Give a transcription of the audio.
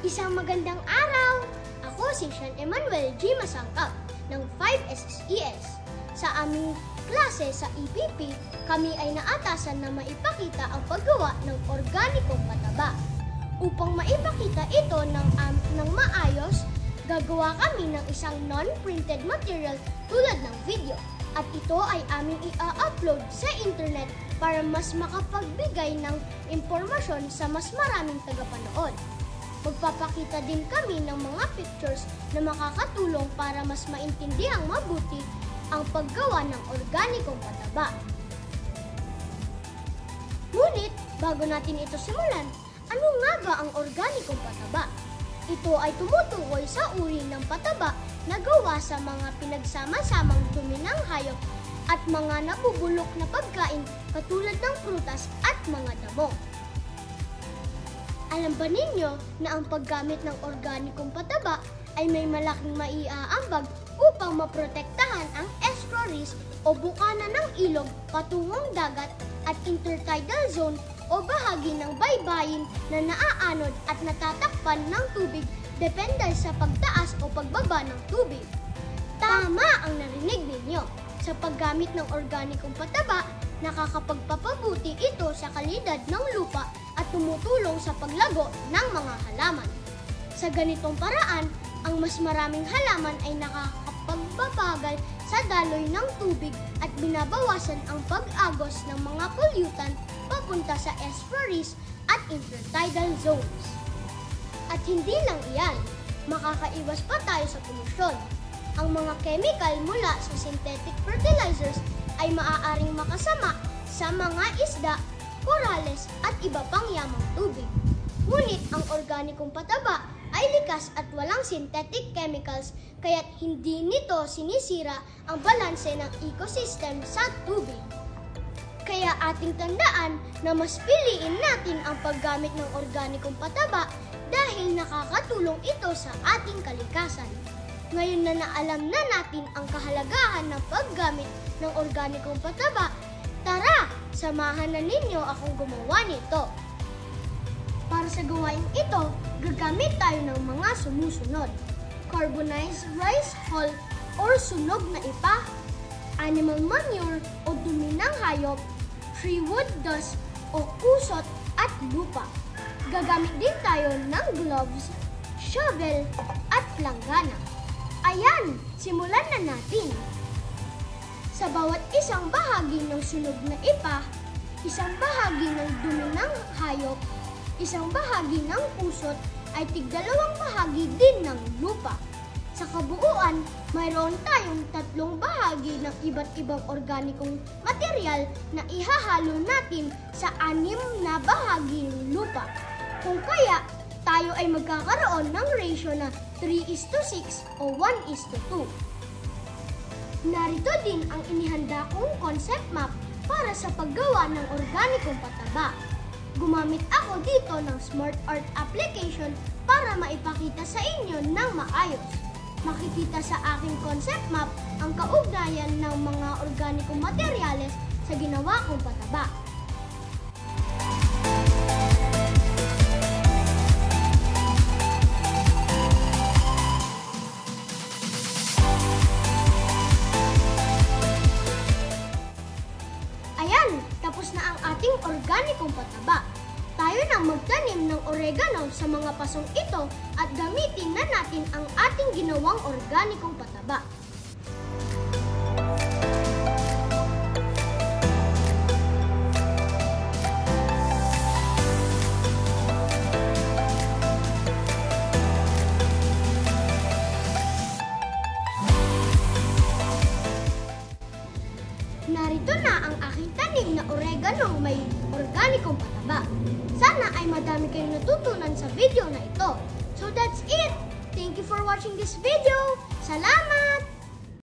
Isang magandang araw! Ako si Sean Emmanuel G. Masangkap ng 5SSES. Sa aming klase sa EPP, kami ay naatasan na maipakita ang paggawa ng organikong pataba. Upang maipakita ito ng maayos, gagawa kami ng isang non-printed material tulad ng video. At ito ay aming i-upload sa internet para mas makapagbigay ng impormasyon sa mas maraming tagapanood. Magpapakita din kami ng mga pictures na makakatulong para mas maintindihang mabuti ang paggawa ng organikong pataba. Ngunit, bago natin ito simulan, ano nga ba ang organikong pataba? Ito ay tumutukoy sa uri ng pataba na gawa sa mga pinagsama-samang dumi ng hayop at mga nabubulok na pagkain katulad ng prutas at mga damo. Alam ba ninyo na ang paggamit ng organikong pataba ay may malaking maiaambag upang maprotektahan ang estuaries o bukana ng ilog patungong dagat at intertidal zone o bahagi ng baybayin na naaanod at natatakpan ng tubig depende sa pagtaas o pagbaba ng tubig. Tama ang narinig ninyo. Sa paggamit ng organikong pataba, nakakapagpapabuti ito sa kalidad ng lupa at tumutulong sa paglago ng mga halaman. Sa ganitong paraan, ang mas maraming halaman ay nakakapagbabagal sa daloy ng tubig at binabawasan ang pag-agos ng mga polyutan papunta sa estuaries at intertidal zones. At hindi lang iyan, makakaiwas pa tayo sa polusyon. Ang mga chemical mula sa synthetic fertilizers ay maaaring makasama sa mga isda, korales at iba pang yamang tubig. Ngunit ang organikong pataba ay likas at walang synthetic chemicals kaya't hindi nito sinisira ang balanse ng ecosystem sa tubig. Kaya ating tandaan na mas piliin natin ang paggamit ng organikong pataba dahil nakakatulong ito sa ating kalikasan. Ngayon na naalam na natin ang kahalagahan ng paggamit ng organikong pataba, tara, samahan na ninyo akong gumawa nito. Para sa gawain ito, gagamit tayo ng mga sumusunod: carbonized rice hull or sunog na ipa, animal manure o dumi ng hayop, tree wood dust o kusot at lupa. Gagamit din tayo ng gloves, shovel at planggana. Ayan, simulan na natin. Sa bawat isang bahagi ng sunog na ipa, isang bahagi ng dumi ng hayop, isang bahagi ng kusot ay tig-dalawang bahagi din ng lupa. Sa kabuuan, mayroon tayong 3 bahagi ng iba't ibang organikong material na ihahalo natin sa 6 na bahagi ng lupa. Kung kaya, tayo ay magkakaroon ng ratio na 3:6 o 1:2. Narito din ang inihanda kong concept map para sa paggawa ng organikong pataba. Gumamit ako dito ng Smart Art application para maipakita sa inyo ng maayos. Makikita sa aking concept map ang kaugnayan ng mga organikong materyales sa ginawa kong pataba. Ayan, tapos na ang ating organikong pataba. Tayo na magtanim ng oregano sa mga pasong ito at gamitin na natin ang ating ginawang organikong pataba. Narito na ang aking tanim na oregano may organikong pataba. Sana ay madami kayong natutunan sa video na ito. So that's it! Thank you for watching this video! Salamat!